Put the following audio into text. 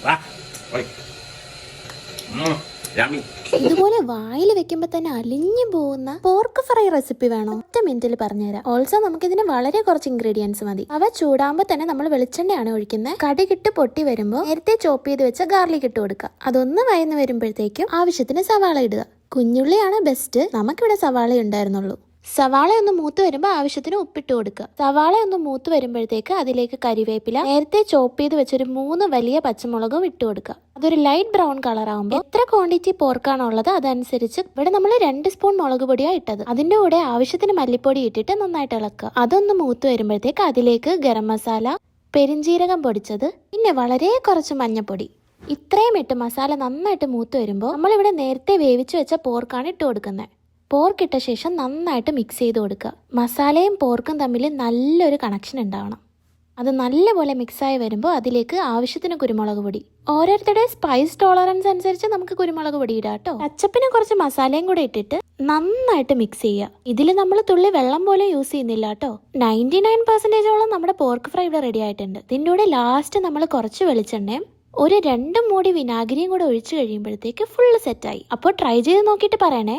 വാ ഓയ് രാമി ഇതുപോലെ വായിൽ വെക്കുമ്പോ തന്നെ അലിഞ്ഞു പോകുന്ന പോർക്ക് ഫ്രൈ റെസിപ്പി വേണോ? ഒറ്റ മിനിറ്റിൽ പറഞ്ഞുതരാം. ഓൾസോ നമുക്കിതിന് വളരെ കുറച്ച് ഇൻഗ്രീഡിയൻസ് മതി. അവ ചൂടാകുമ്പോൾ തന്നെ നമ്മൾ വെളിച്ചെണ്ണയാണ് ഒഴിക്കുന്നത്. കടുകിട്ട് പൊട്ടി വരുമ്പോൾ നേരത്തെ ചോപ്പ് ചെയ്ത് വെച്ച ഗാർലിക് ഇട്ട് കൊടുക്കുക. അതൊന്ന് വയന്ന് വരുമ്പോഴത്തേക്കും ആവശ്യത്തിന് സവാള ഇടുക. കുഞ്ഞുള്ളിയാണ് ബെസ്റ്റ്. നമുക്കിവിടെ സവാള ഉണ്ടായിരുന്നുള്ളൂ. സവാള ഒന്ന് മൂത്ത് വരുമ്പോൾ ആവശ്യത്തിന് ഉപ്പിട്ട് കൊടുക്കുക. സവാള ഒന്ന് മൂത്ത് വരുമ്പോഴത്തേക്ക് അതിലേക്ക് കരിവേപ്പില, നേരത്തെ ചോപ്പ് ചെയ്ത് വെച്ചൊരു 3 വലിയ പച്ചമുളകും ഇട്ട് കൊടുക്കുക. അതൊരു ലൈറ്റ് ബ്രൗൺ കളർ ആകുമ്പോൾ എത്ര ക്വാണ്ടിറ്റി പോർക്കാണോ ഉള്ളത് അതനുസരിച്ച് ഇവിടെ നമ്മൾ 2 സ്പൂൺ മുളക് പൊടിയാണ് ഇട്ടത്. അതിന്റെ കൂടെ ആവശ്യത്തിന് മല്ലിപ്പൊടി ഇട്ടിട്ട് നന്നായിട്ട് ഇളക്കുക. അതൊന്ന് മൂത്ത് വരുമ്പോഴത്തേക്ക് അതിലേക്ക് ഗരം മസാല, പെരിഞ്ജീരകം പൊടിച്ചത്, പിന്നെ വളരെ കുറച്ച് മഞ്ഞപ്പൊടി, ഇത്രയും ഇട്ട് മസാല നന്നായിട്ട് മൂത്ത് വരുമ്പോൾ നമ്മളിവിടെ നേരത്തെ വേവിച്ച് വെച്ച പോർക്കാണ് ഇട്ട് കൊടുക്കുന്നത്. പോർക്ക് ഇട്ട ശേഷം നന്നായിട്ട് മിക്സ് ചെയ്ത് കൊടുക്കുക. മസാലയും പോർക്കും തമ്മിൽ നല്ലൊരു കണക്ഷൻ ഉണ്ടാവണം. അത് നല്ലപോലെ മിക്സായി വരുമ്പോൾ അതിലേക്ക് ആവശ്യത്തിന് കുരുമുളക് പൊടി. ഓരോരുത്തരുടെ സ്പൈസ് ടോളറൻസ് അനുസരിച്ച് നമുക്ക് കുരുമുളക് പൊടി ഇടാം കേട്ടോ. കച്ചപ്പിന് കുറച്ച് മസാലയും കൂടെ ഇട്ടിട്ട് നന്നായിട്ട് മിക്സ് ചെയ്യുക. ഇതിൽ നമ്മൾ തുള്ളി വെള്ളം പോലെ യൂസ് ചെയ്യുന്നില്ല കേട്ടോ. 99% നമ്മുടെ പോർക്ക് ഫ്രൈ ഇവിടെ റെഡി ആയിട്ടുണ്ട്. ഇതിൻ്റെ കൂടെ ലാസ്റ്റ് നമ്മൾ കുറച്ച് വെളിച്ചെണ്ണയും ഒരു 2 മൂടി വിനാഗിരിയും കൂടെ ഒഴിച്ചു കഴിയുമ്പോഴത്തേക്ക് ഫുള്ള് സെറ്റായി. അപ്പോൾ ട്രൈ ചെയ്ത് നോക്കിയിട്ട് പറയണേ.